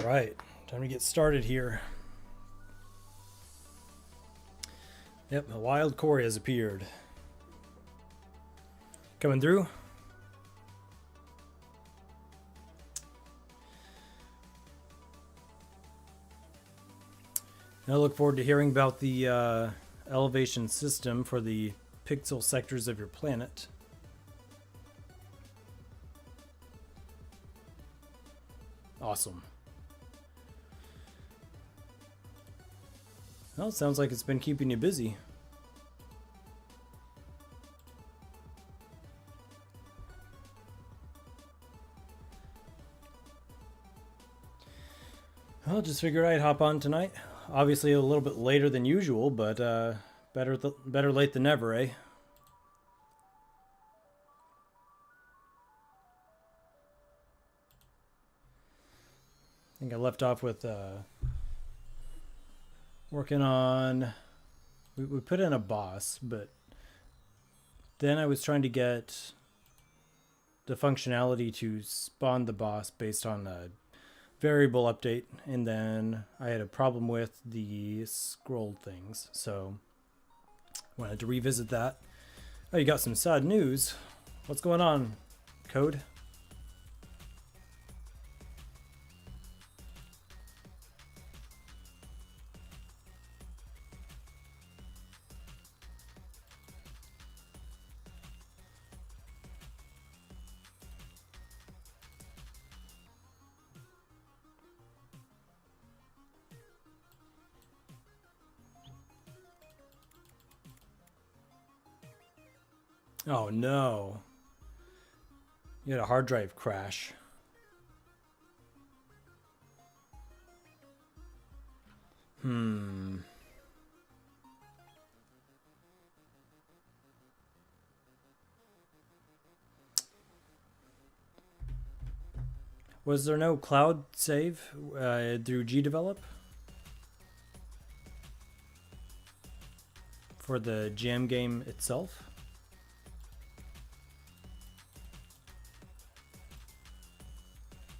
Right, time to get started here. Yep, a wild quarry has appeared. Coming through. I look forward to hearing about the elevation system for the pixel sectors of your planet. Awesome. Well, it sounds like it's been keeping you busy. Well, just figured I'd hop on tonight. Obviously a little bit later than usual, but better late than never, eh? I think I left off with working on... We put in a boss, but then I was trying to get the functionality to spawn the boss based on a variable update, and then I had a problem with the scroll things, so wanted to revisit that. Oh, you got some sad news. What's going on, Code? Oh no. You had a hard drive crash. Was there no cloud save through GDevelop for the jam game itself?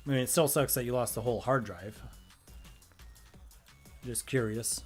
I mean, it still sucks that you lost the whole hard drive. Just curious.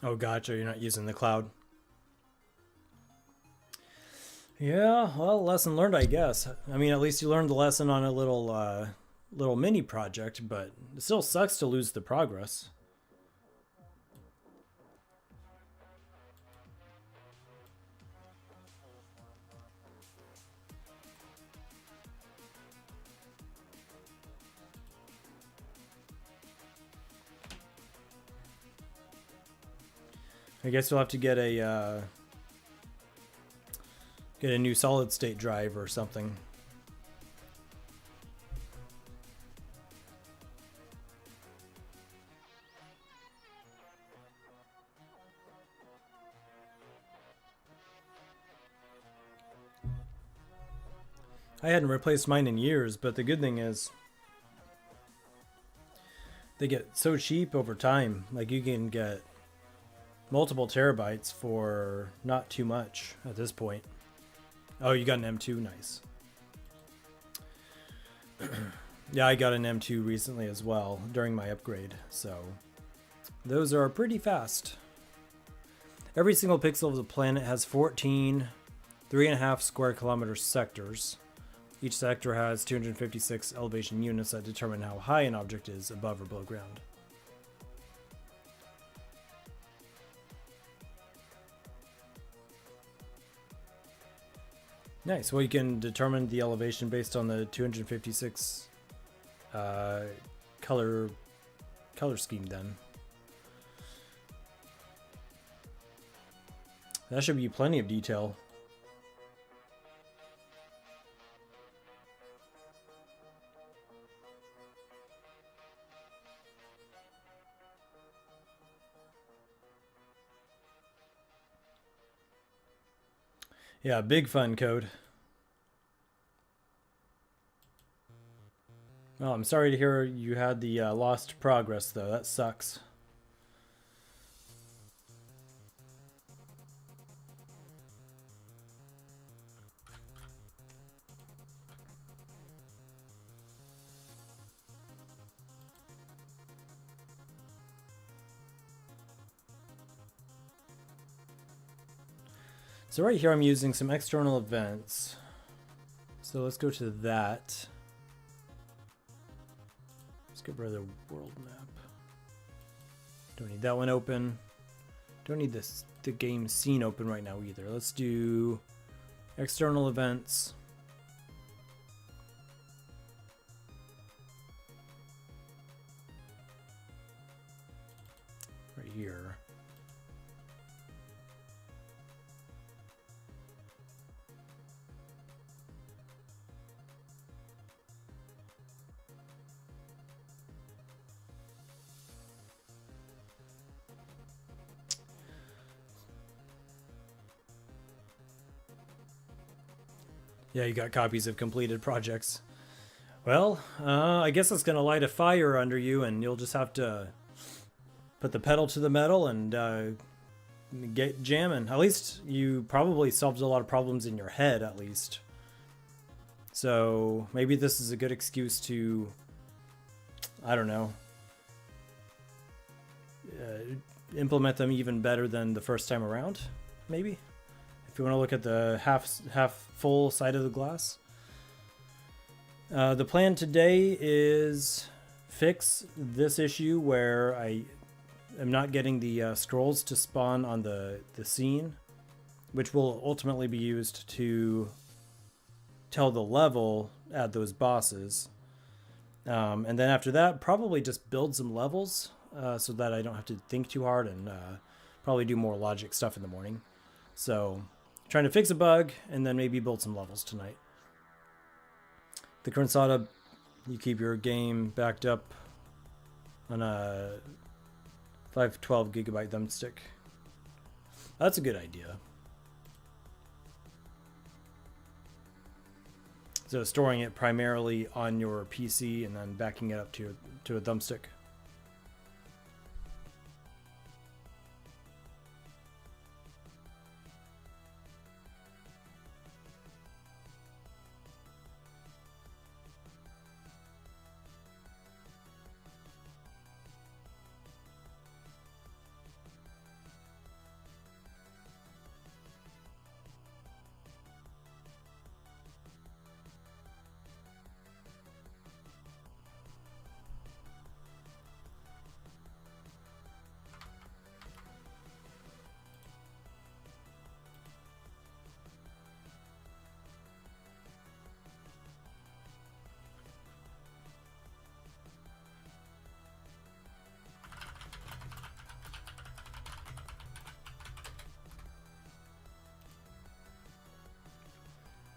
Oh, gotcha. You're not using the cloud. Yeah, well, lesson learned, I guess. I mean, at least you learned the lesson on a little mini project, but it still sucks to lose the progress. I guess you'll have to get a new solid state drive or something. I hadn't replaced mine in years, but the good thing is they get so cheap over time. Like, you can get multiple terabytes for not too much at this point. Oh, you got an M2, nice. Yeah, I got an M2 recently as well during my upgrade, so those are pretty fast. Every single pixel of the planet has 14 3.5 square kilometer sectors. Each sector has 256 elevation units that determine how high an object is above or below ground. Nice. Well, you can determine the elevation based on the 256 color scheme then. That should be plenty of detail. Yeah, big fun code. Oh, I'm sorry to hear you had the lost progress, though. That sucks. So right here I'm using some external events. So let's go to that. Let's get rid of the world map. Don't need that one open. Don't need the game scene open right now either. Let's do external events. Right here. Yeah, you got copies of completed projects. Well, I guess it's going to light a fire under you, and you'll just have to put the pedal to the metal and get jamming. At least you probably solved a lot of problems in your head, at least. So maybe this is a good excuse to, I don't know, implement them even better than the first time around, maybe? If you want to look at the half full side of the glass. The plan today is fix this issue where I am not getting the scrolls to spawn on the scene, which will ultimately be used to tell the level at those bosses. And then after that, probably just build some levels so that I don't have to think too hard, and probably do more logic stuff in the morning. So trying to fix a bug and then maybe build some levels tonight. The current setup, you keep your game backed up on a 512 gigabyte thumbstick. That's a good idea. So storing it primarily on your PC and then backing it up to a thumbstick.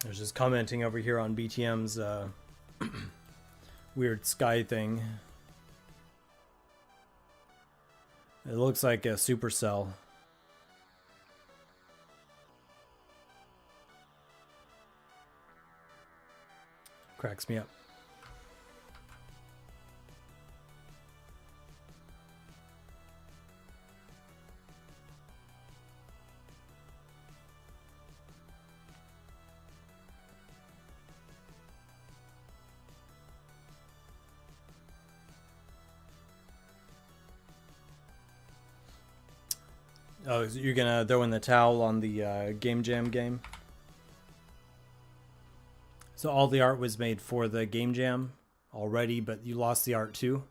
There's just commenting over here on BTM's weird sky thing. It looks like a supercell. Cracks me up. Oh, you're gonna throw in the towel on the Game Jam game? So all the art was made for the Game Jam already, but you lost the art too?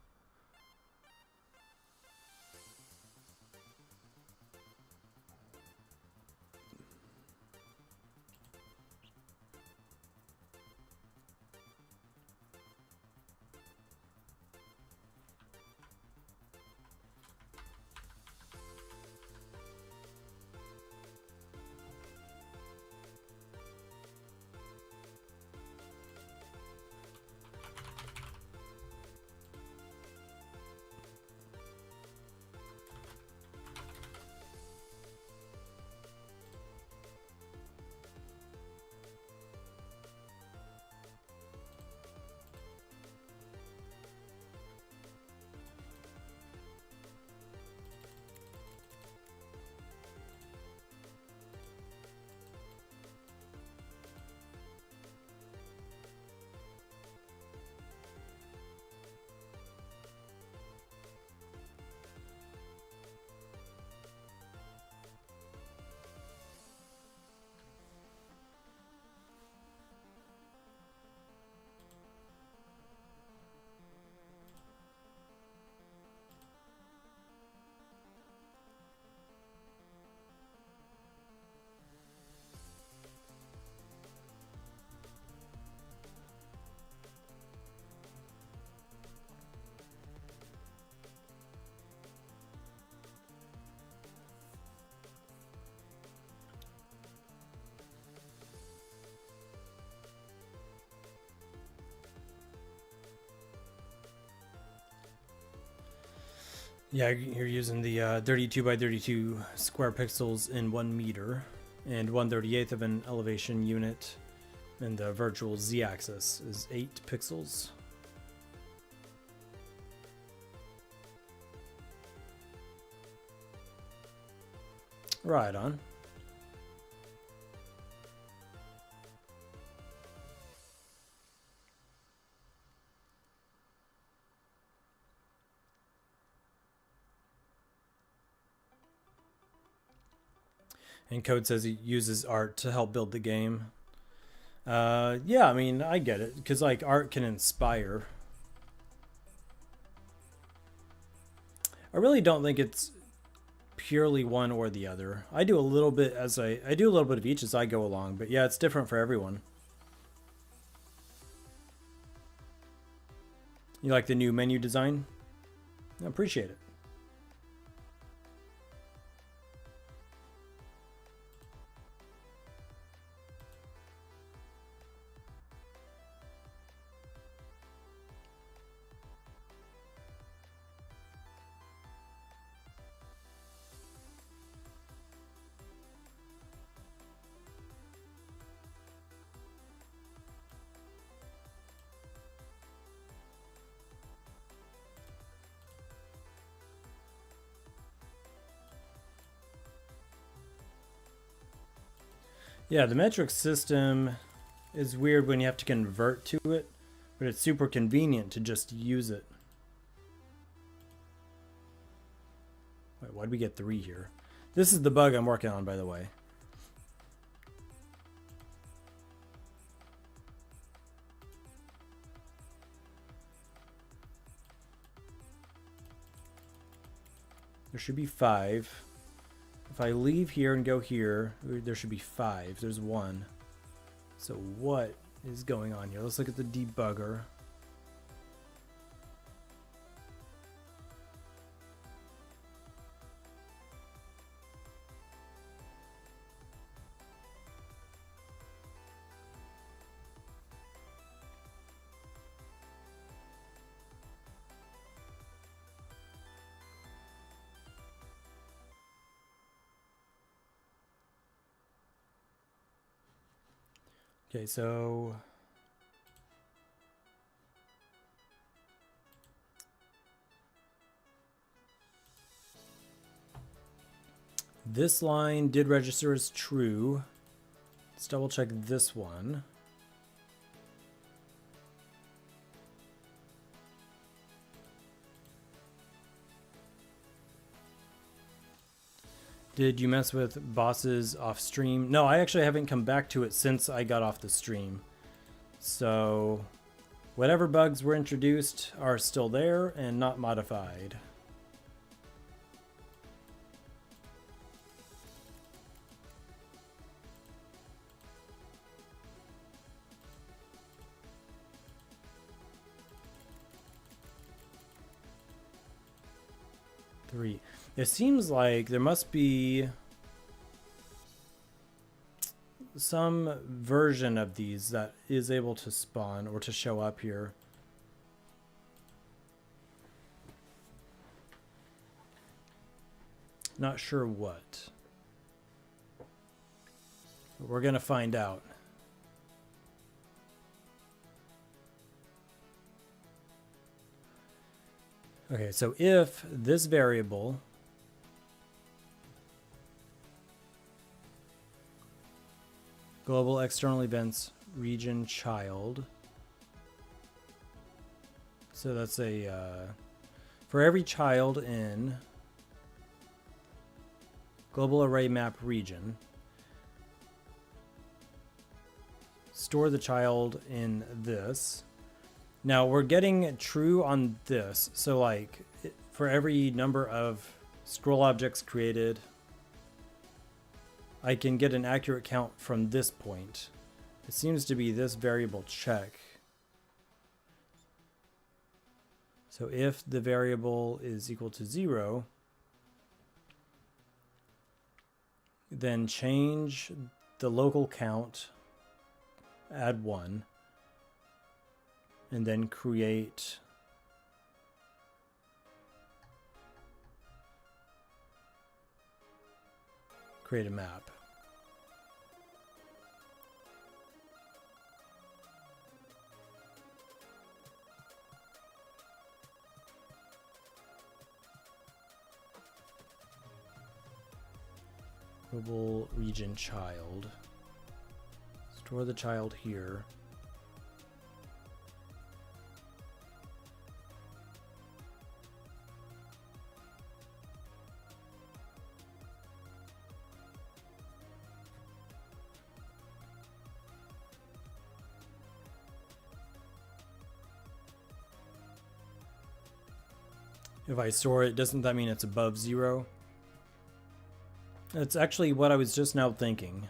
Yeah, you're using the 32 by 32 square pixels in 1 meter and 1/38 of an elevation unit, and the virtual z-axis is 8 pixels. Right on. And Code says he uses art to help build the game. Yeah, I mean, I get it, because like art can inspire. I really don't think it's purely one or the other. I do a little bit I do a little bit of each as I go along, but yeah, it's different for everyone. You like the new menu design? I appreciate it. Yeah, the metric system is weird when you have to convert to it, but it's super convenient to just use it. Wait, why'd we get 3 here? This is the bug I'm working on, by the way. There should be 5. If I leave here and go here, there should be 5. There's 1. So what is going on here? Let's look at the debugger. Okay, so this line did register as true. Let's double check this one. Did you mess with bosses off stream? No, I actually haven't come back to it since I got off the stream. So whatever bugs were introduced are still there and not modified. Three. It seems like there must be some version of these that is able to spawn or to show up here. Not sure what. But we're going to find out. Okay, so if this variable global external events region child, so that's a for every child in global array map region, store the child in this. Now we're getting true on this, so like for every number of scroll objects created, I can get an accurate count from this point. It seems to be this variable check. So if the variable is equal to 0, then change the local count, add 1, and then create create a map. Global region child. Store the child here. If I store it, doesn't that mean it's above 0? That's actually what I was just now thinking.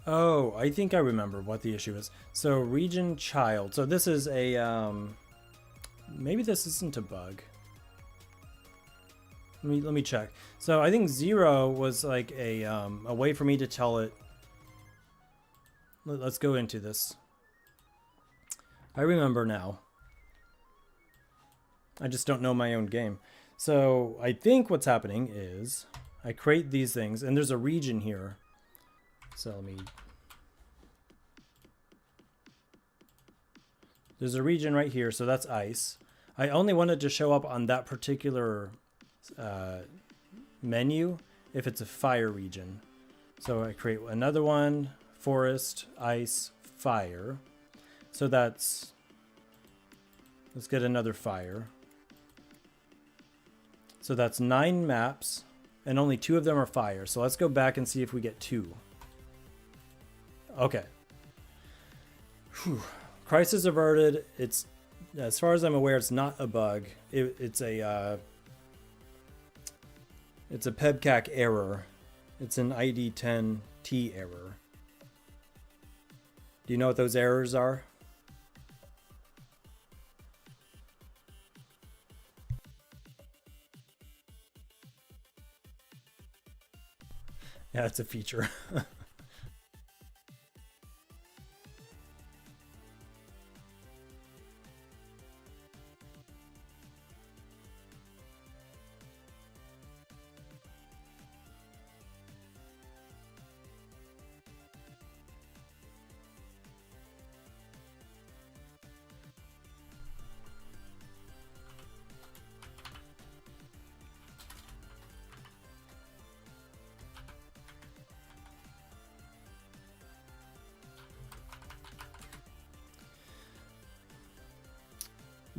Oh, I think I remember what the issue is. So region child. So this is a maybe this isn't a bug. Let me check. So I think 0 was like a way for me to tell it. Let's go into this. I remember now. I just don't know my own game. So I think what's happening is I create these things and there's a region here. So there's a region right here, so that's ice. I only wanted to show up on that particular menu if it's a fire region. So I create another one, forest, ice, fire. So let's get another fire. So that's 9 maps, and only 2 of them are fire. So let's go back and see if we get 2. Okay. Whew. Crisis averted. It's, as far as I'm aware, it's not a bug. It's a PEBCAC error. It's an ID10T error. Do you know what those errors are? Yeah, it's a feature.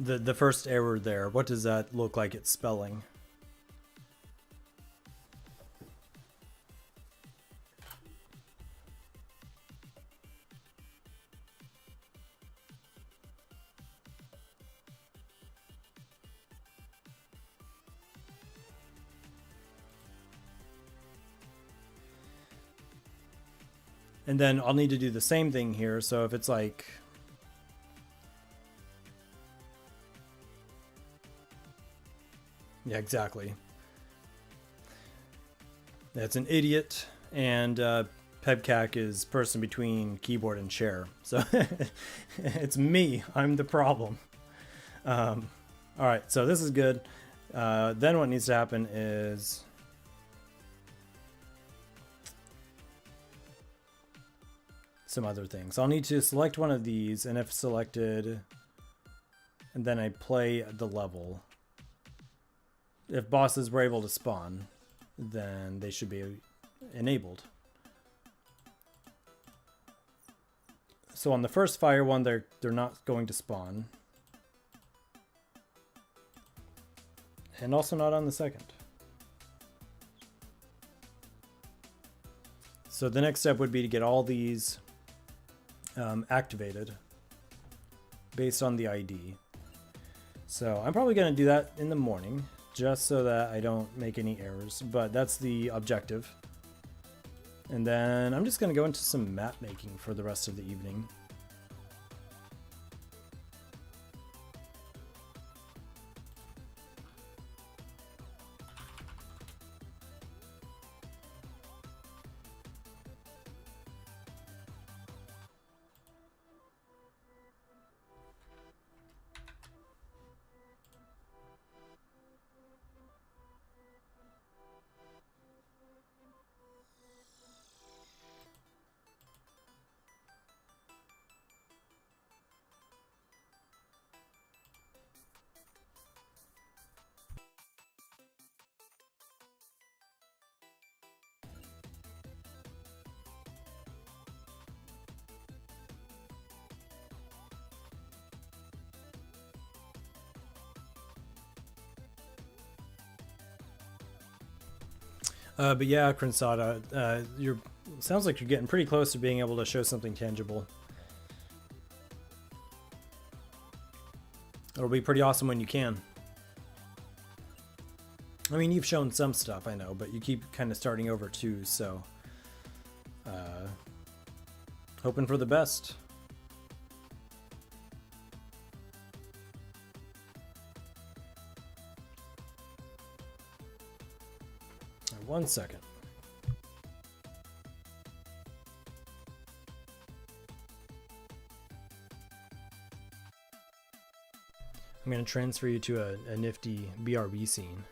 The first error there, what does that look like it's spelling? And then I'll need to do the same thing here. So if it's like, yeah, exactly. That's an idiot. And PEBCAC is person between keyboard and chair. So it's me. I'm the problem. All right, so this is good. Then what needs to happen is some other things. I'll need to select one of these, and if selected, and then I play the level. if bosses were able to spawn, then they should be enabled. So on the first fire one, they're not going to spawn. And also not on the second. So the next step would be to get all these activated based on the ID. So I'm probably going to do that in the morning, just so that I don't make any errors, but that's the objective. And then I'm just going to go into some map making for the rest of the evening. But yeah, Crinsada, sounds like you're getting pretty close to being able to show something tangible. It'll be pretty awesome when you can. I mean, you've shown some stuff, I know, but you keep kind of starting over too, so hoping for the best. One second. I'm going to transfer you to a nifty BRB scene.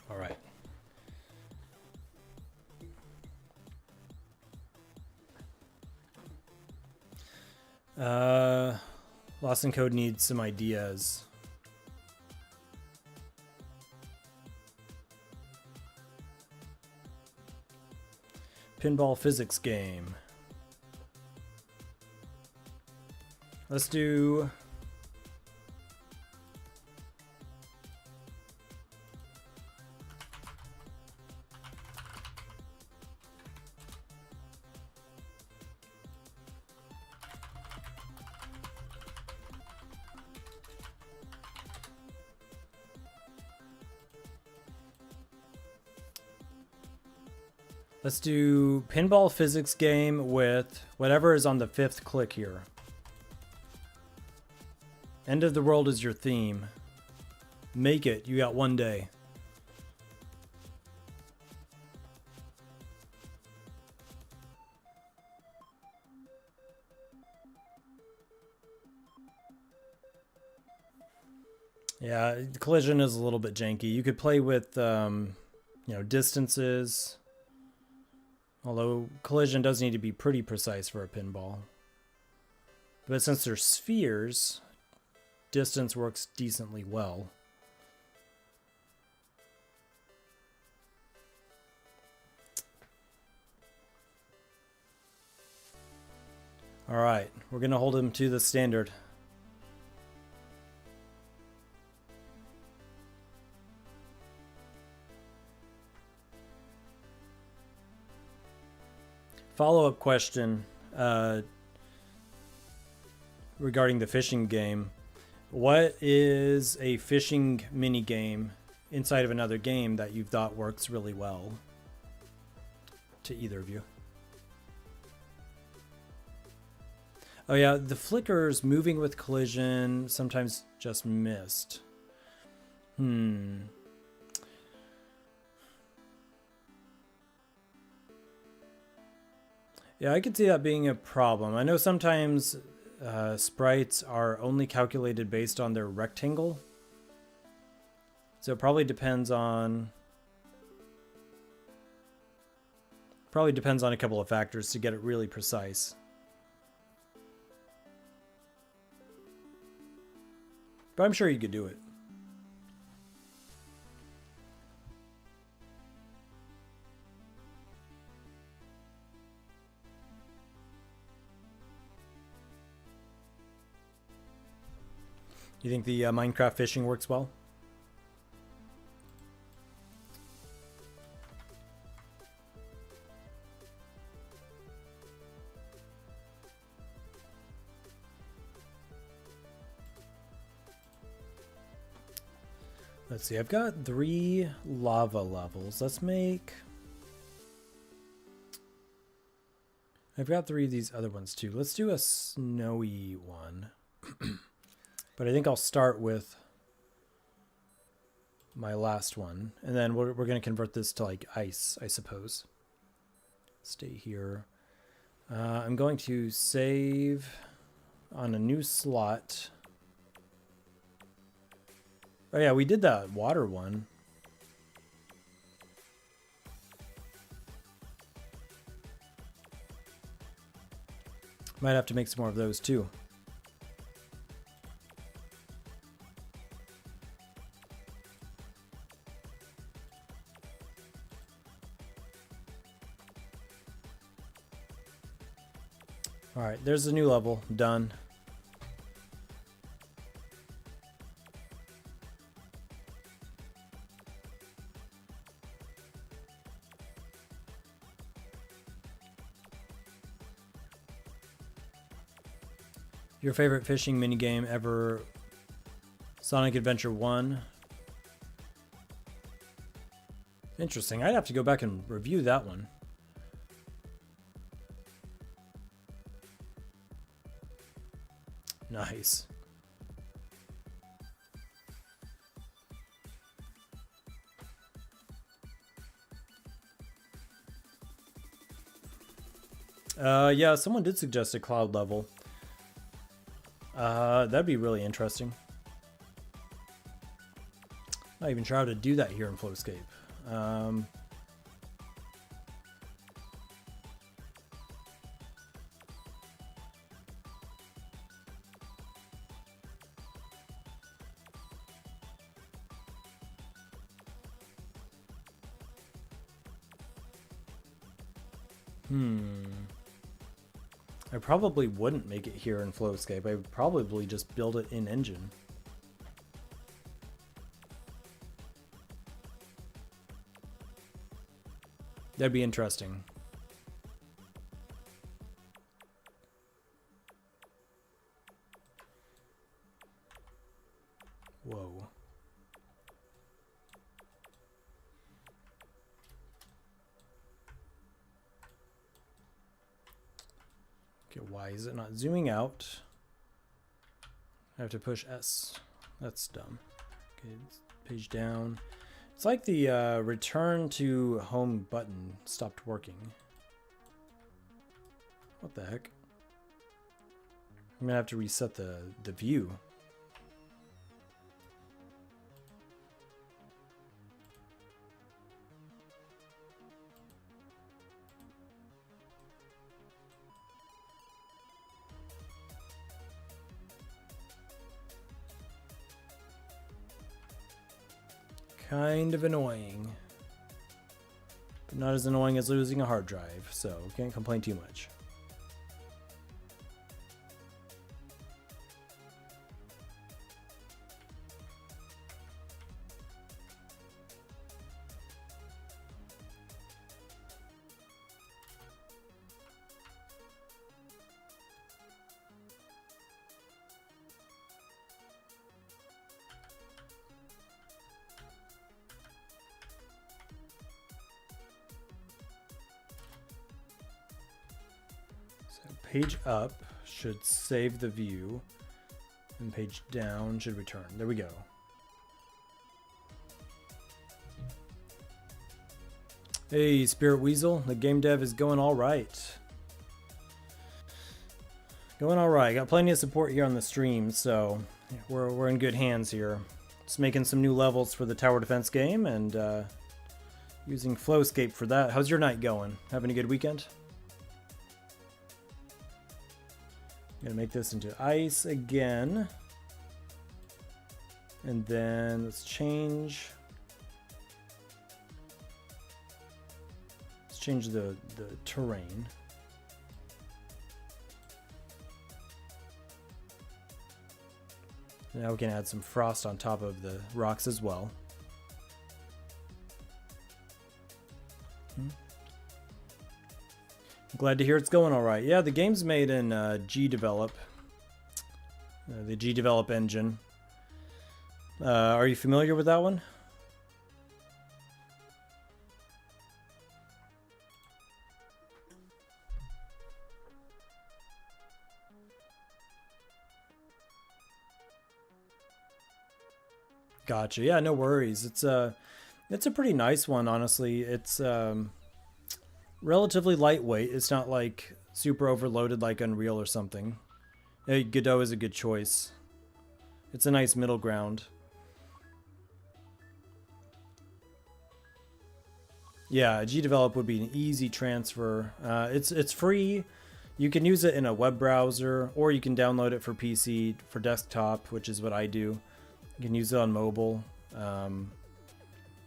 All right. Lost in Code needs some ideas. Pinball physics game. Let's do... Let's do pinball physics game with whatever is on the 5th click here. End of the world is your theme. Make it. You got one day. Yeah, collision is a little bit janky. You could play with, distances. Although collision does need to be pretty precise for a pinball. But since they're spheres, distance works decently well. All right, we're going to hold him to the standard. Follow-up question regarding the fishing game. What is a fishing mini game inside of another game that you thought works really well to either of you? Oh yeah, the flickers moving with collision sometimes just missed. Yeah, I could see that being a problem. I know sometimes sprites are only calculated based on their rectangle. So it probably depends on a couple of factors to get it really precise. But I'm sure you could do it. You think the Minecraft fishing works well? Let's see, I've got 3 lava levels. Let's make... I've got 3 of these other ones too. Let's do a snowy one. But I think I'll start with my last one. And then we're going to convert this to like ice, I suppose. Stay here. I'm going to save on a new slot. Oh yeah, we did that water one. Might have to make some more of those too. All right, there's a new level, done. Your favorite fishing minigame ever? Sonic Adventure 1. Interesting. I'd have to go back and review that one. Nice. Yeah, someone did suggest a cloud level. That'd be really interesting. Not even sure how to do that here in Flowscape. I probably wouldn't make it here in Flowscape. I would probably just build it in Engine. That'd be interesting. Whoa. Okay, why is it not zooming out? I have to push S. That's dumb. Okay, page down. It's like the return to home button stopped working. What the heck? I'm gonna have to reset the view. kind of annoying. But not as annoying as losing a hard drive, so can't complain too much. Page up should save the view, and page down should return. There we go. Hey, Spirit Weasel, the game dev is going all right. Going all right. Got plenty of support here on the stream, so we're in good hands here. Just making some new levels for the tower defense game and using Flowscape for that. How's your night going? Having a good weekend? Gonna make this into ice again. And then let's change the terrain. Now we can add some frost on top of the rocks as well. Glad to hear it's going all right. Yeah, the game's made in GDevelop, the GDevelop engine. Are you familiar with that one? Gotcha. Yeah, no worries. It's a pretty nice one, honestly. It's relatively lightweight. It's not like super overloaded like Unreal or something. Godot is a good choice. It's a nice middle ground. Yeah, GDevelop would be an easy transfer. It's free. You can use it in a web browser, or you can download it for PC, for desktop, which is what I do. You can use it on mobile.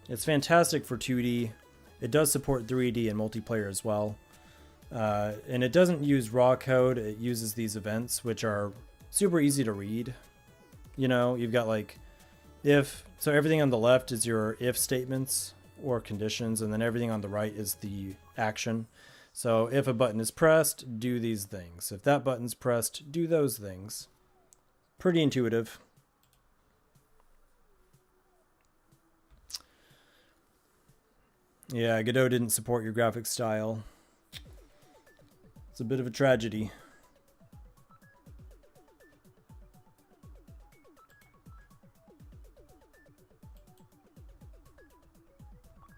It's fantastic for 2D. It does support 3D and multiplayer as well. And it doesn't use raw code. It uses these events, which are super easy to read. You know, you've got like if, so everything on the left is your if statements or conditions, and then everything on the right is the action. So if a button is pressed, do these things. If that button's pressed, do those things. Pretty intuitive. Yeah, Godot didn't support your graphic style. It's a bit of a tragedy.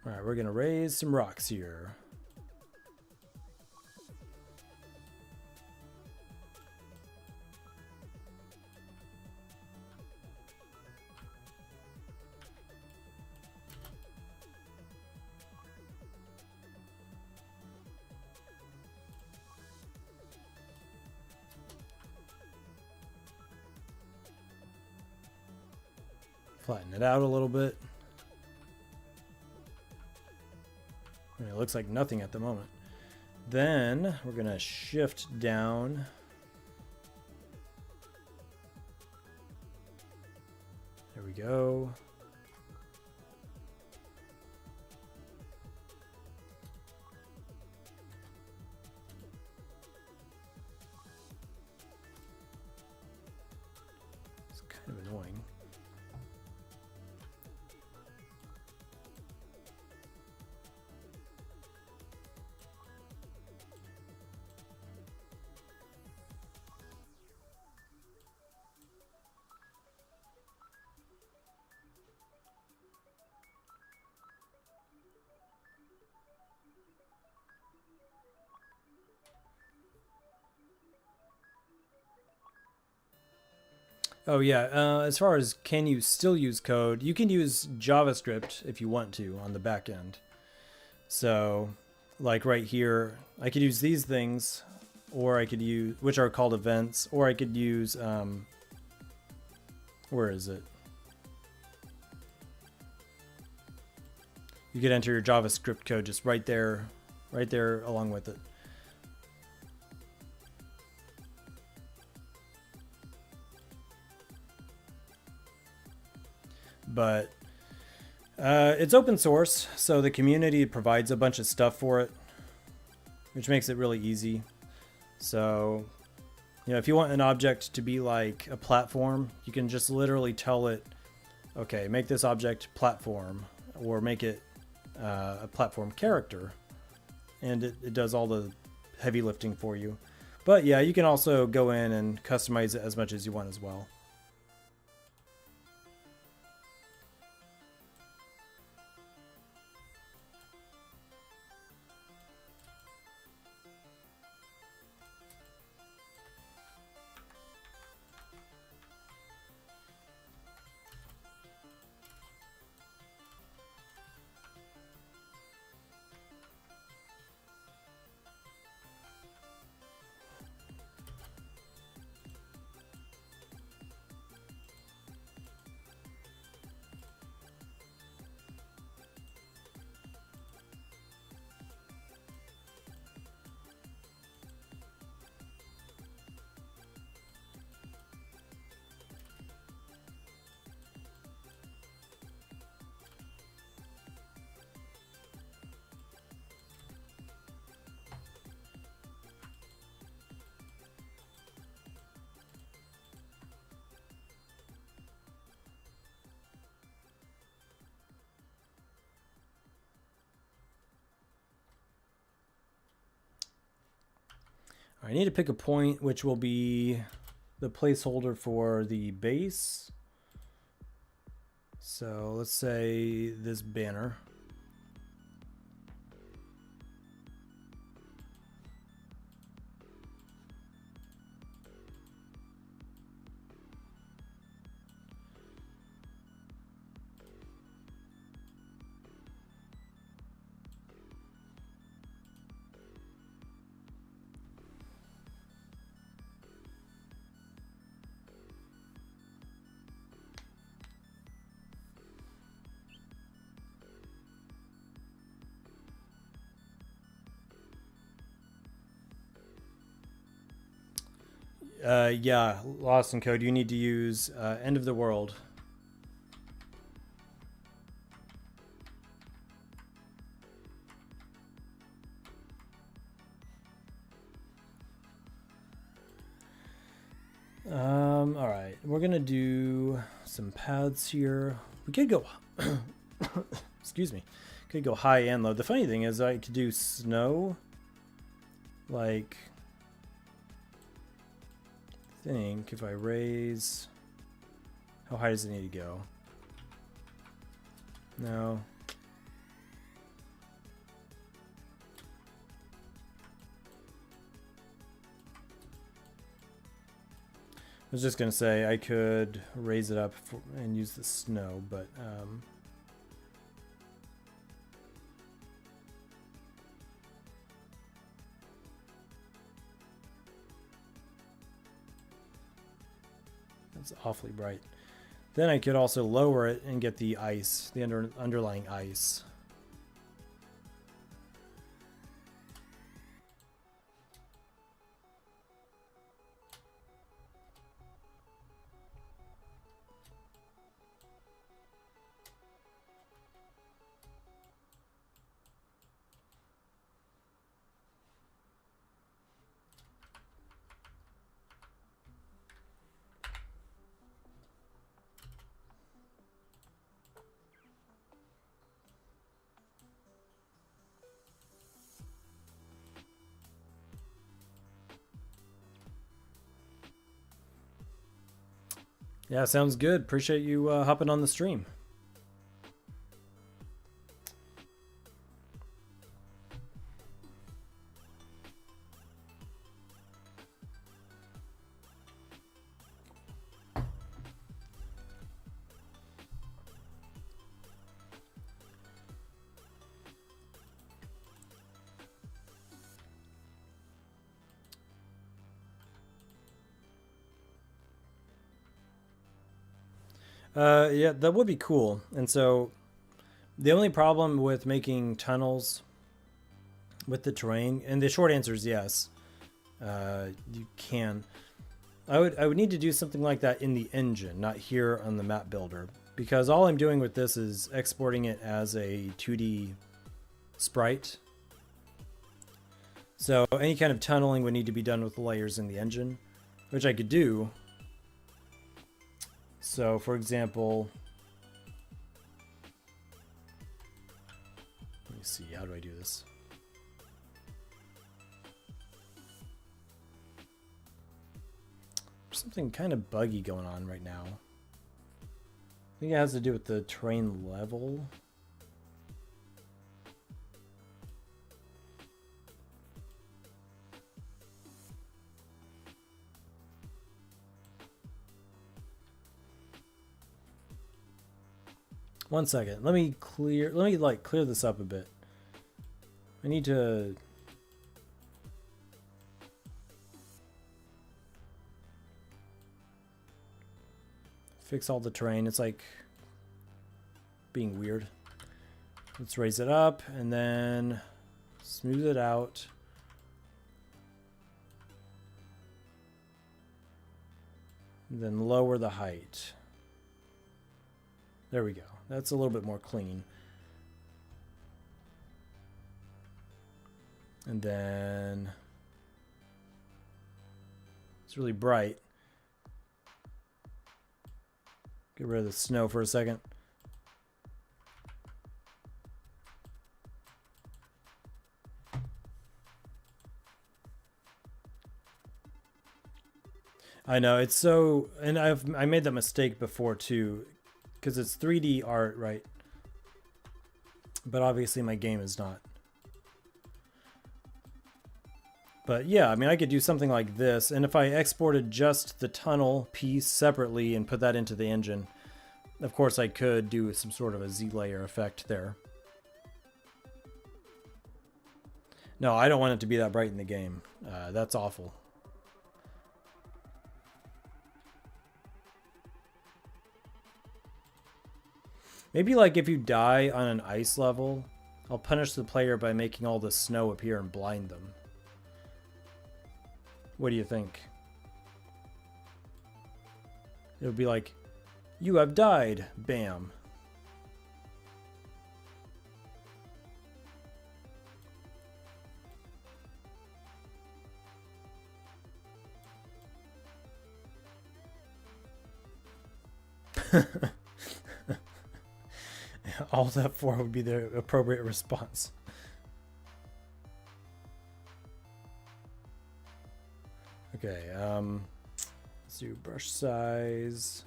All right, we're gonna raise some rocks here. Flatten it out a little bit. It looks like nothing at the moment. Then we're gonna shift down. There we go. It's kind of annoying. Oh yeah, as far as can you still use code, you can use JavaScript if you want to on the back end. So like right here, I could use these things, or I could use, which are called events, or I could use, where is it? you could enter your JavaScript code just right there along with it. But it's open source, so the community provides a bunch of stuff for it, which makes it really easy. So, you know, if you want an object to be like a platform, you can just literally tell it, okay, make this object platform, or make it a platform character, and it does all the heavy lifting for you. But yeah, you can also go in and customize it as much as you want as well. I need to pick a point which will be the placeholder for the base. So let's say this banner. Yeah, Lost in Code, you need to use end of the world. All right, we're gonna do some paths here. We could go, excuse me, could go high and low. The funny thing is I could do snow, like, I think if I raise, how high does it need to go? No. I was just gonna say I could raise it up and use the snow, but that's awfully bright. Then I could also lower it and get the ice, the underlying ice. Yeah, sounds good. Appreciate you hopping on the stream. Yeah, that would be cool. And so The only problem with making tunnels with the terrain, and the short answer is yes, you can. I would need to do something like that in the engine, not here on the map builder, because all I'm doing with this is exporting it as a 2D sprite. So any kind of tunneling would need to be done with the layers in the engine, which I could do. So for example, let me see, how do I do this? There's something kind of buggy going on right now. I think it has to do with the terrain level. One second. Let me clear this up a bit. I need to fix all the terrain. It's like being weird. Let's raise it up and then smooth it out. And then lower the height. There we go. That's a little bit more clean. And then it's really bright. Get rid of the snow for a second. I know, it's so, and I made that mistake before too, because it's 3D art, right? But obviously my game is not. But yeah, I mean, I could do something like this, and if I exported just the tunnel piece separately and put that into the engine, of course I could do some sort of a Z-layer effect there. No, I don't want it to be that bright in the game. That's awful. Maybe like if you die on an ice level, I'll punish the player by making all the snow appear and blind them. What do you think? It would be like, you have died, bam. Alt F4 would be the appropriate response. Okay, let's do brush size.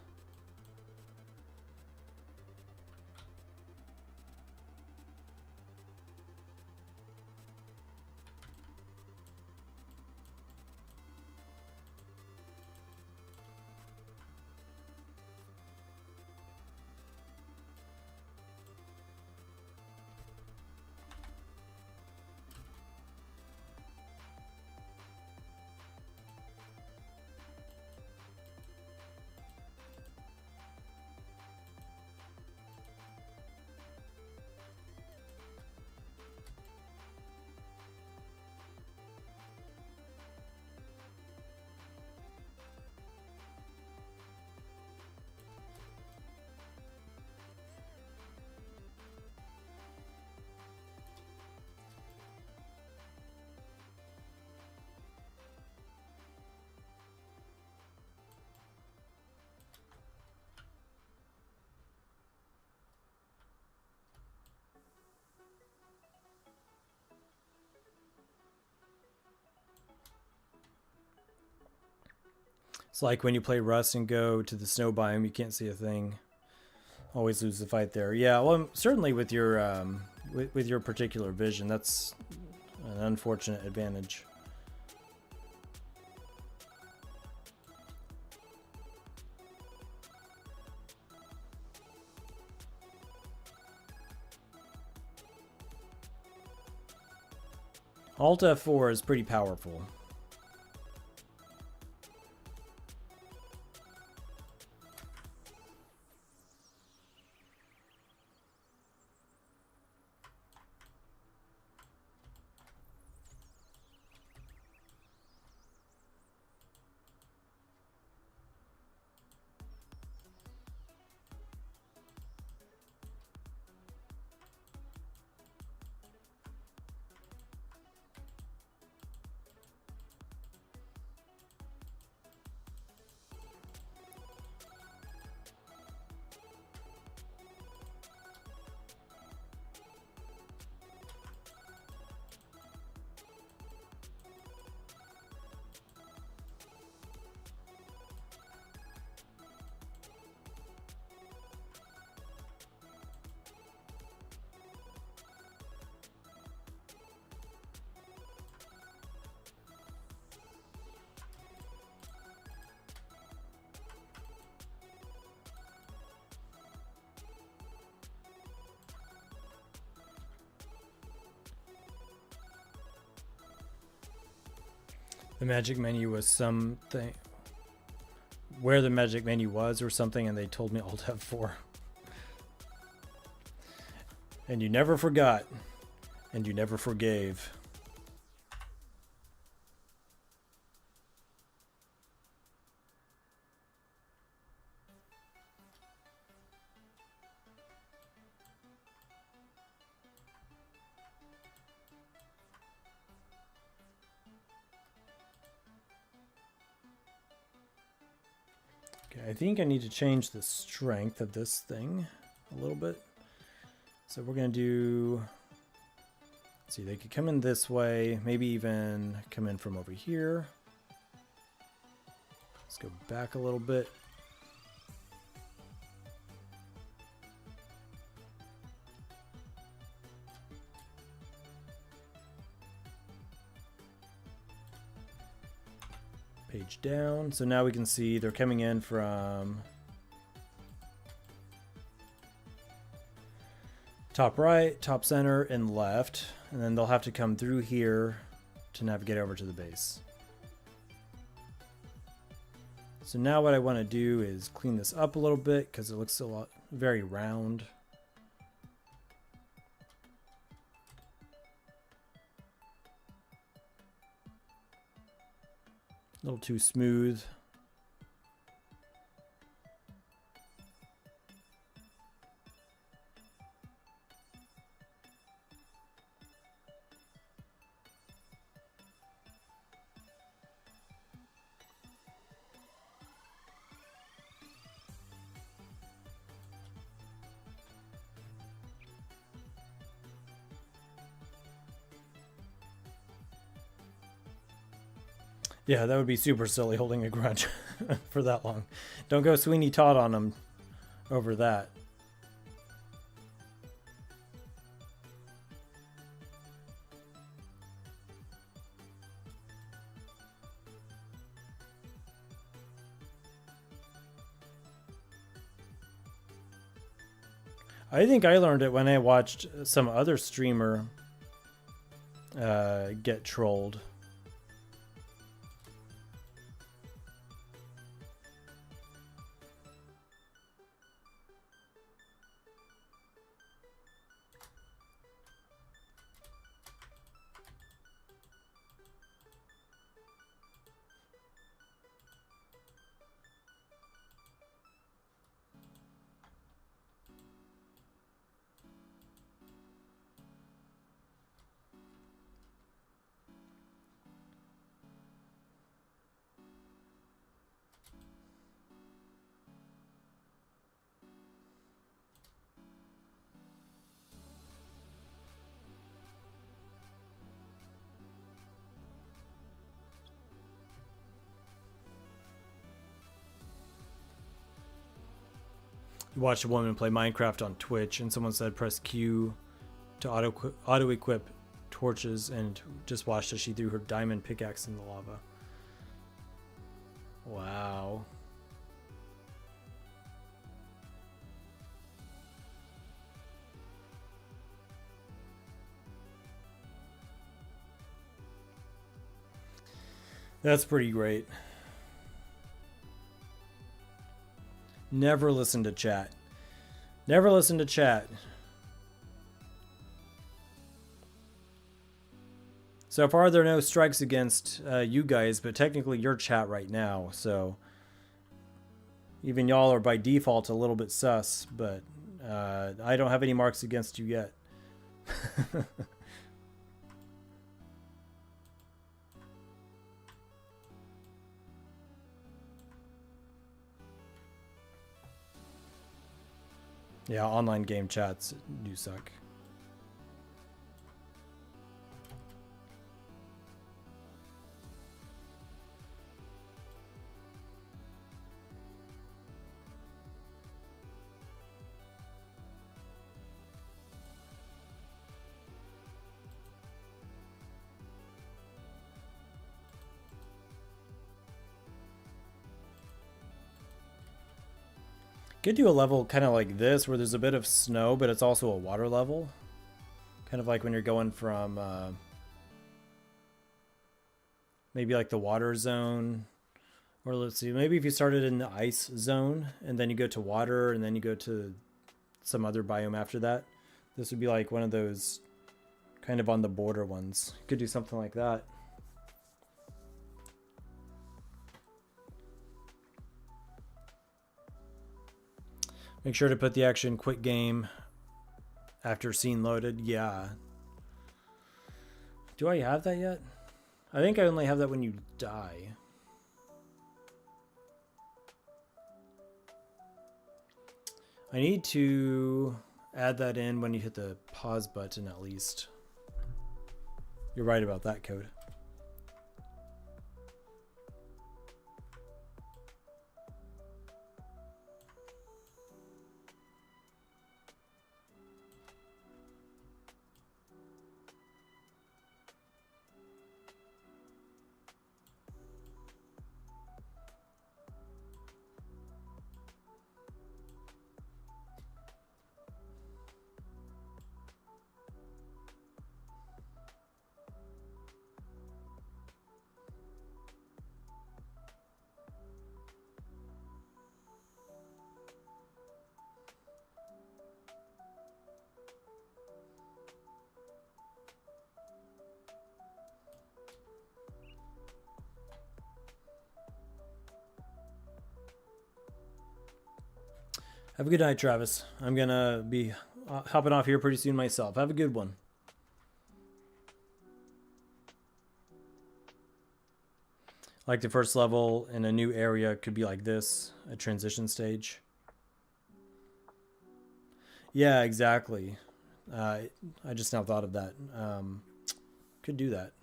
It's like when you play Rust and go to the snow biome, you can't see a thing. Always lose the fight there. Yeah, well, certainly with your particular vision, that's an unfortunate advantage. Alt F4 is pretty powerful. The magic menu was something, where the magic menu was or something, and they told me Alt F4. And you never forgot, and you never forgave. Okay, I think I need to change the strength of this thing a little bit. So we're going to do, let's see, they could come in this way, maybe even come in from over here. Let's go back a little bit. Page down. So now we can see they're coming in from top right, top center, and left. And then they'll have to come through here to navigate over to the base. So now what I want to do is clean this up a little bit because it looks very round. A little too smooth. Yeah, that would be super silly holding a grudge for that long. Don't go Sweeney Todd on them over that. I think I learned it when I watched some other streamer get trolled. You watched a woman play Minecraft on Twitch and someone said press Q to auto equip torches, and just watched as she threw her diamond pickaxe in the lava. Wow. That's pretty great. Never listen to chat. Never listen to chat. So far, there are no strikes against you guys, but technically you're chat right now, so even y'all are by default a little bit sus, but I don't have any marks against you yet. Yeah, online game chats do suck. Could do a level kind of like this where there's a bit of snow, but it's also a water level. Kind of like when you're going from maybe like the water zone, or let's see, maybe if you started in the ice zone and then you go to water and then you go to some other biome after that, this would be like one of those kind of on the border ones. You could do something like that. Make sure to put the action quit game after scene loaded. Yeah. Do I have that yet? I think I only have that when you die. I need to add that in when you hit the pause button at least. You're right about that, Code. Have a good night, Travis. I'm going to be hopping off here pretty soon myself. Have a good one. Like the first level in a new area could be like this, a transition stage. Yeah, exactly. I just now thought of that. Could do that.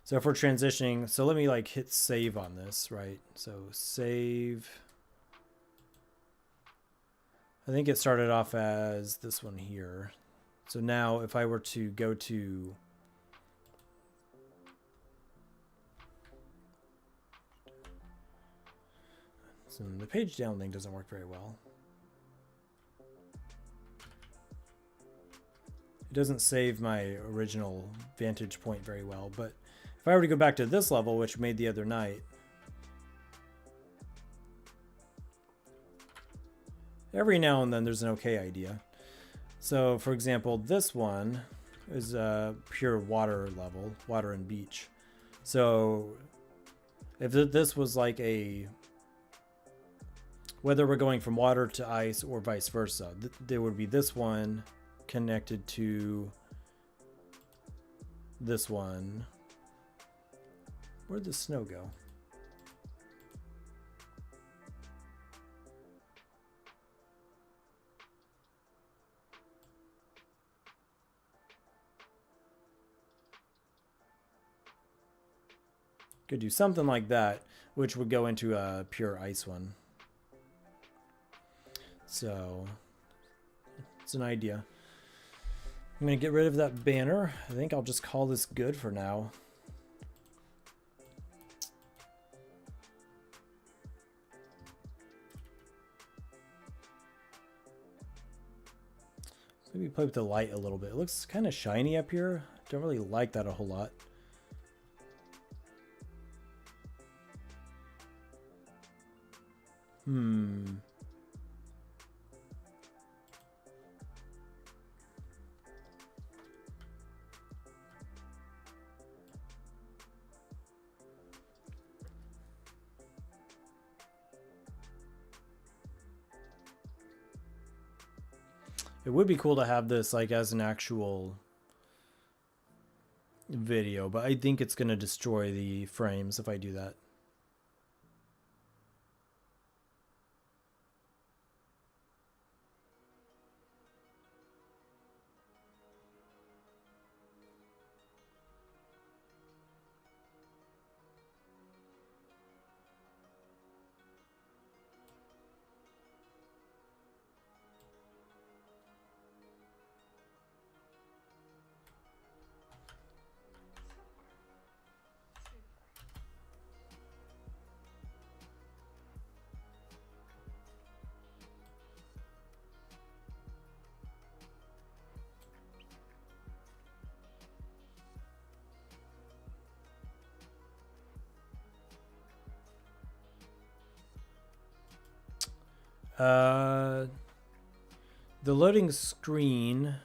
So if we're transitioning, so let me like hit save on this, right? So save. I think it started off as this one here. So now if I were to go to so the page down thing doesn't work very well. It doesn't save my original vantage point very well, but if I were to go back to this level, which made the other night, every now and then there's an okay idea. So for example, this one is a pure water level, water and beach. So if this was like a, whether we're going from water to ice or vice versa, there would be this one connected to this one. Where'd the snow go? Could do something like that, which would go into a pure ice one. So it's an idea. I'm going to get rid of that banner. I think I'll just call this good for now. Maybe play with the light a little bit. It looks kind of shiny up here. Don't really like that a whole lot. It would be cool to have this like as an actual video, but I think it's going to destroy the frames if I do that. The loading screen.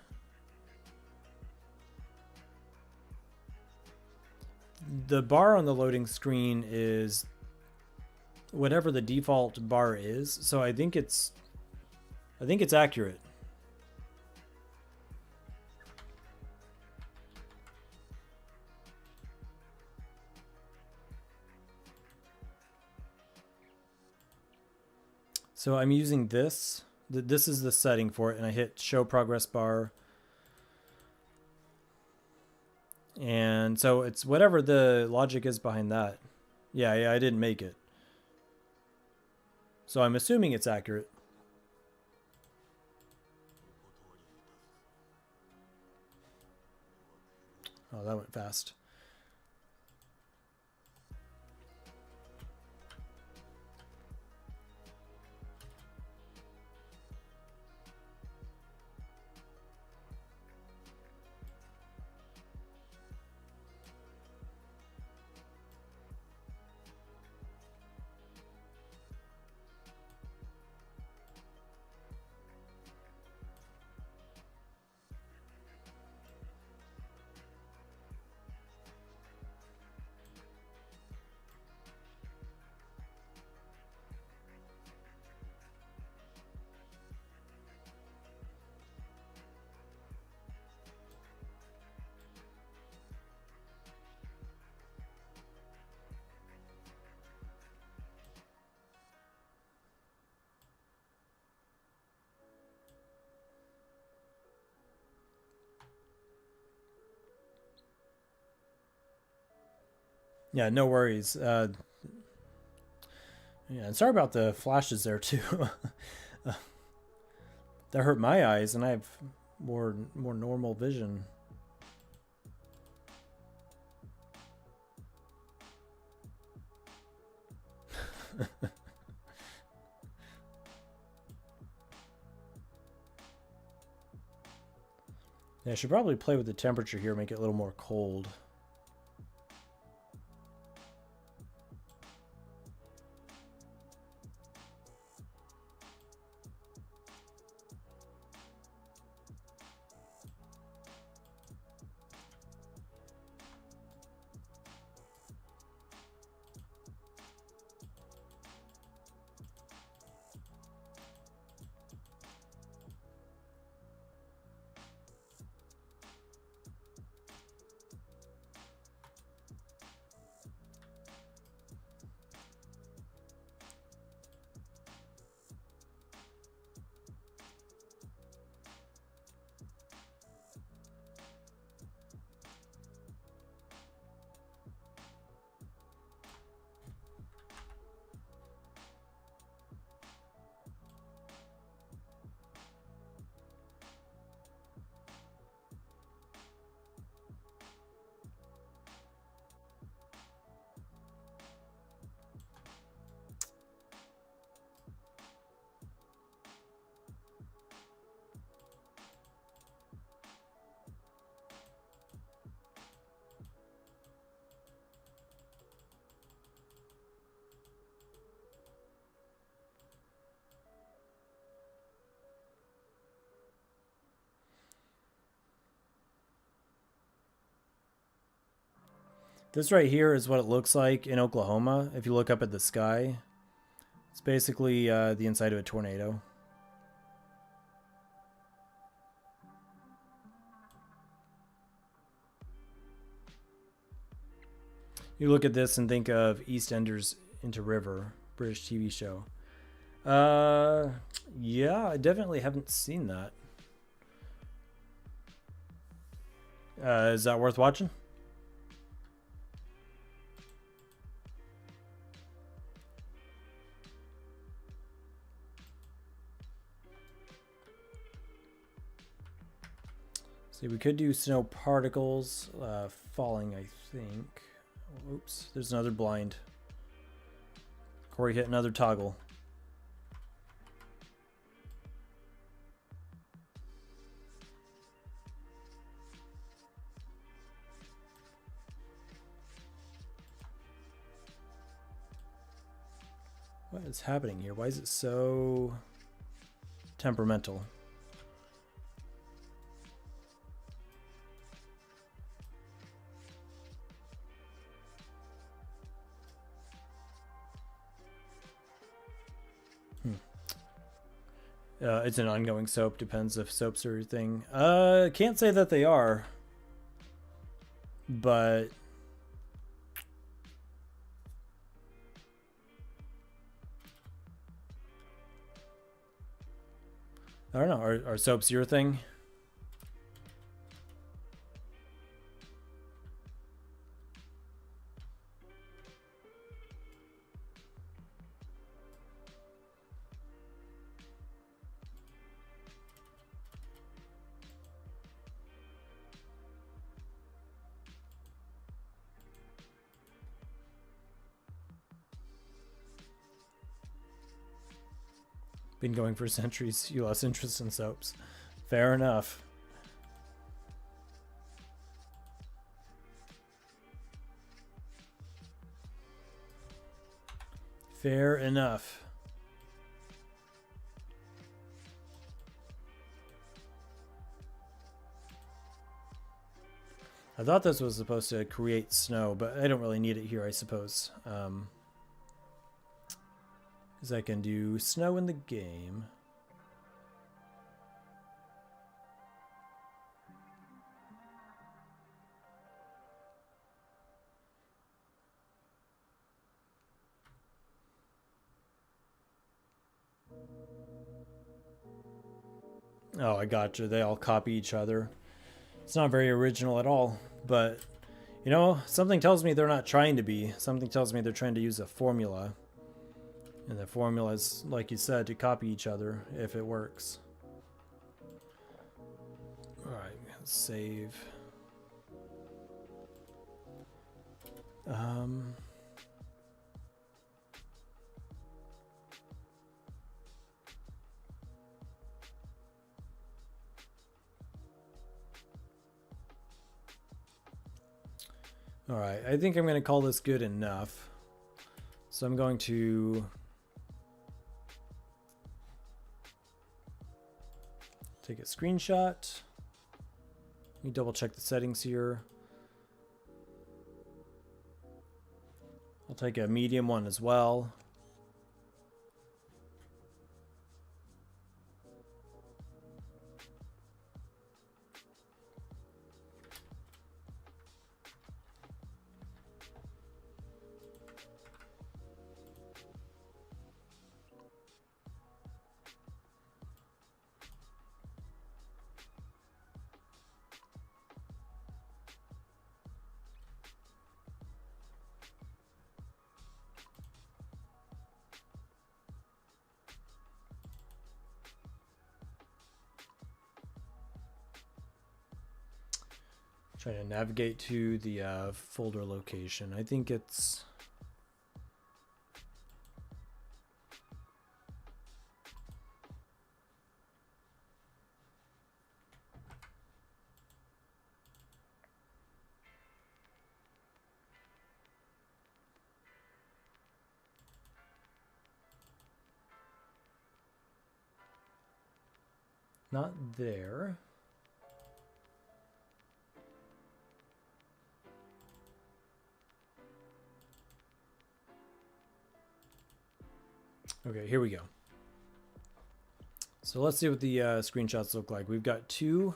The bar on the loading screen is whatever the default bar is, so I think it's accurate. So I'm using this. This is the setting for it, and I hit show progress bar. And so it's whatever the logic is behind that. Yeah, I didn't make it. So I'm assuming it's accurate. Oh, that went fast. Yeah, no worries. Yeah, and sorry about the flashes there too. That hurt my eyes, and I have more normal vision. Yeah, I should probably play with the temperature here, make it a little more cold. This right here is what it looks like in Oklahoma. If you look up at the sky, it's basically the inside of a tornado. You look at this and think of EastEnders into River, British TV show. Yeah, I definitely haven't seen that. Is that worth watching? See, we could do snow particles falling, I think. Oops, there's another blind. Corey hit another toggle. What is happening here? Why is it so... temperamental. It's an ongoing soap. Depends if soaps are your thing. Can't say that they are, but I don't know. Are soaps your thing? Been going for centuries. You lost interest in soaps. Fair enough. Fair enough. I thought this was supposed to create snow, but I don't really need it here, I suppose. Because I can do snow in the game. Oh, I gotcha. They all copy each other. It's not very original at all, but you know, something tells me they're not trying to be. Something tells me they're trying to use a formula. And the formula is, like you said, to copy each other if it works. Alright, let's save. Alright, I think I'm going to call this good enough. So I'm going to take a screenshot. Let me double check the settings here. I'll take a medium one as well. Trying to navigate to the folder location. I think it's not there. Okay, here we go. So let's see what the screenshots look like. We've got two.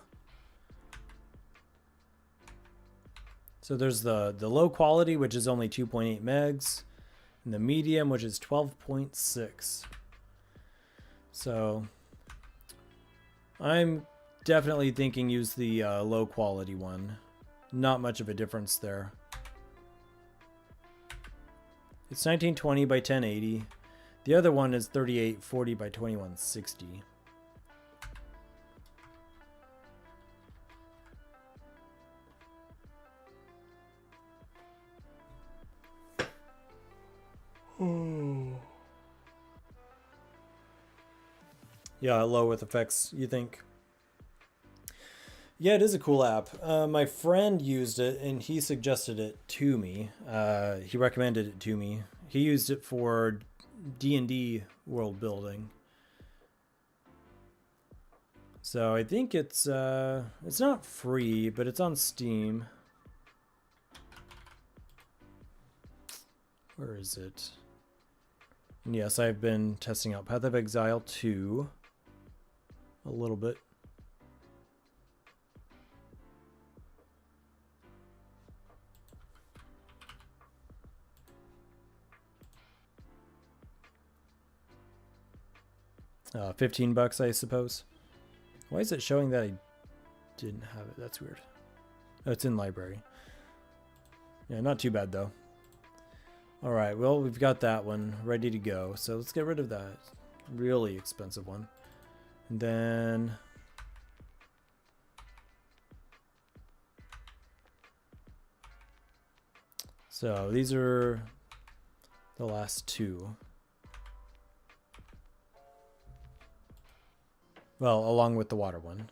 So there's the low quality, which is only 2.8 megs, and the medium, which is 12.6. So I'm definitely thinking use the low quality one. Not much of a difference there. It's 1920 by 1080. The other one is 3840 by 2160. Yeah, low with effects, you think? Yeah, it is a cool app. My friend used it and he suggested it to me. He recommended it to me. He used it for D&D world building. So I think it's not free, but it's on Steam. Where is it? And yes, I've been testing out Path of Exile 2 a little bit. $15, I suppose. Why is it showing that I didn't have it? That's weird. Oh, it's in library. Yeah, not too bad though. All right, well, we've got that one ready to go. So let's get rid of that really expensive one. And then so these are the last two. Well, along with the water one.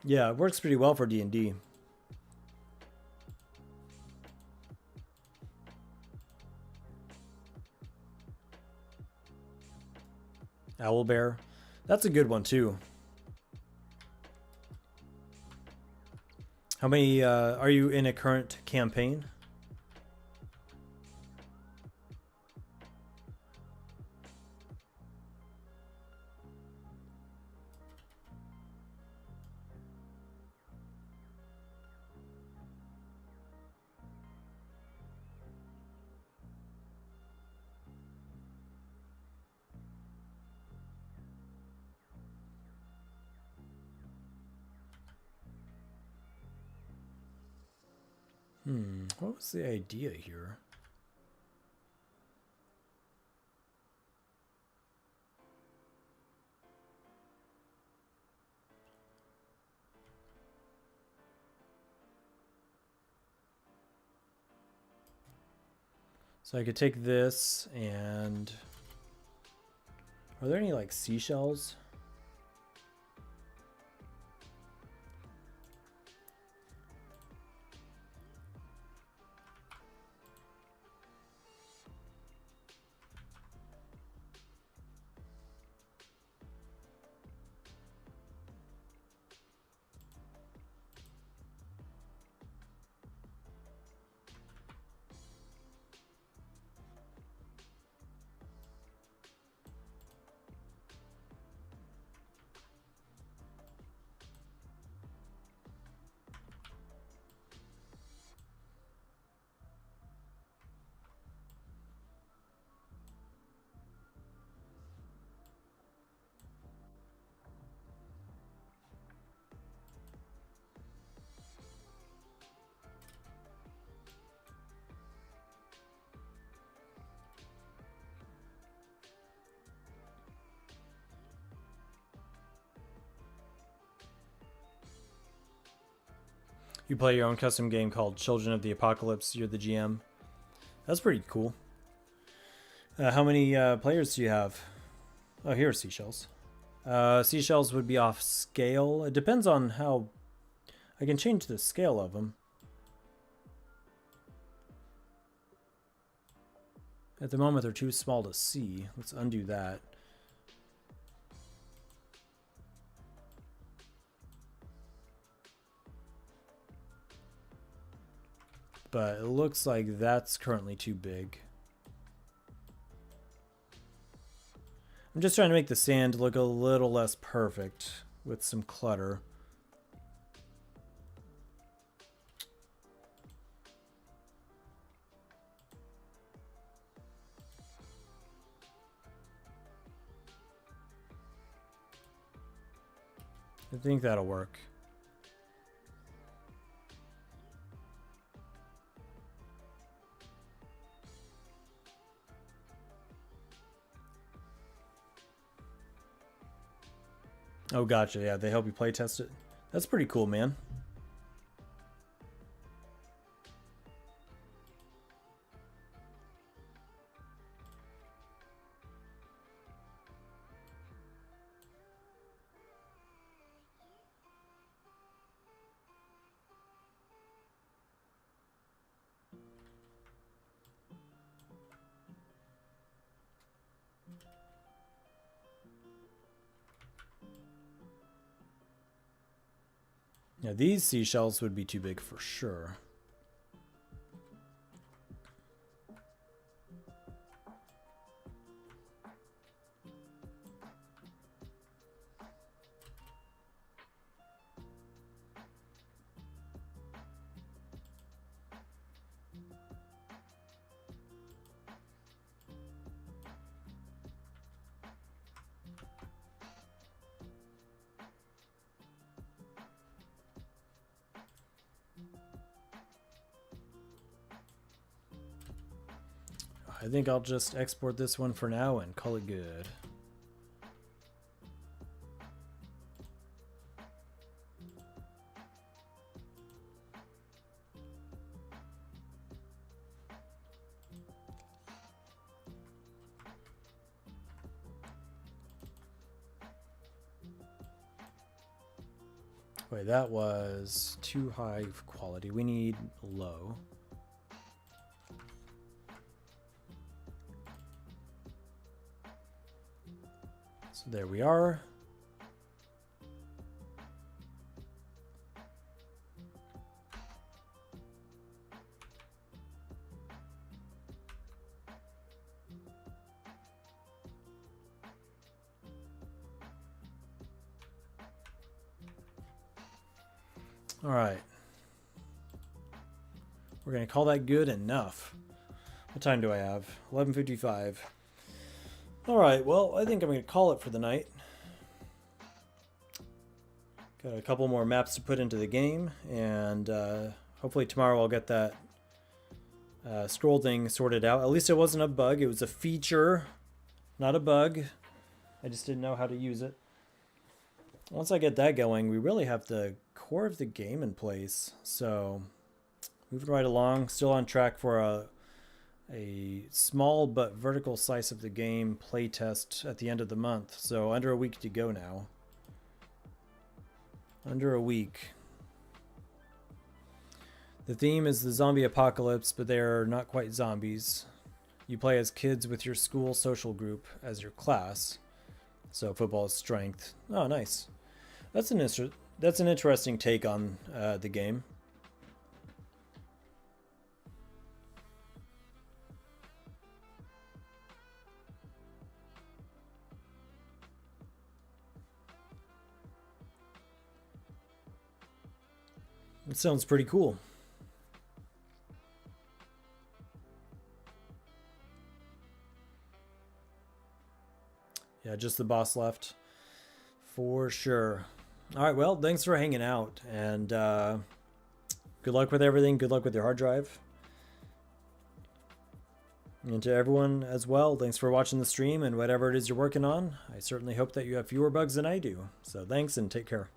Yeah, it works pretty well for D&D. Owlbear. That's a good one too. How many are you in a current campaign? What was the idea here? So I could take this and... Are there any like seashells? You play your own custom game called Children of the Apocalypse. You're the GM. That's pretty cool. How many players do you have? Oh, here are seashells. Seashells would be off scale. It depends on how... I can change the scale of them. At the moment, they're too small to see. Let's undo that. But it looks like that's currently too big. I'm just trying to make the sand look a little less perfect with some clutter. I think that'll work. Oh, gotcha. Yeah, they help you play test it. That's pretty cool, man. Yeah, these seashells would be too big for sure. I think I'll just export this one for now and call it good. Wait, that was too high quality. We need low. So there we are. All right. We're going to call that good enough. What time do I have? 11:55. All right, well, I think I'm going to call it for the night. Got a couple more maps to put into the game, and hopefully tomorrow I'll get that scroll thing sorted out. At least it wasn't a bug. It was a feature, not a bug. I just didn't know how to use it. Once I get that going, we really have the core of the game in place. So moving right along, still on track for a small but vertical slice of the game playtest at the end of the month. So under a week to go now. Under a week. The theme is the zombie apocalypse, but they're not quite zombies. You play as kids with your school social group as your class. So football is strength. Oh, nice. That's an interesting take on the game. It sounds pretty cool. Yeah, just the boss left. For sure. All right, well, thanks for hanging out. And good luck with everything. Good luck with your hard drive. And to everyone as well, thanks for watching the stream and whatever it is you're working on. I certainly hope that you have fewer bugs than I do. So thanks and take care.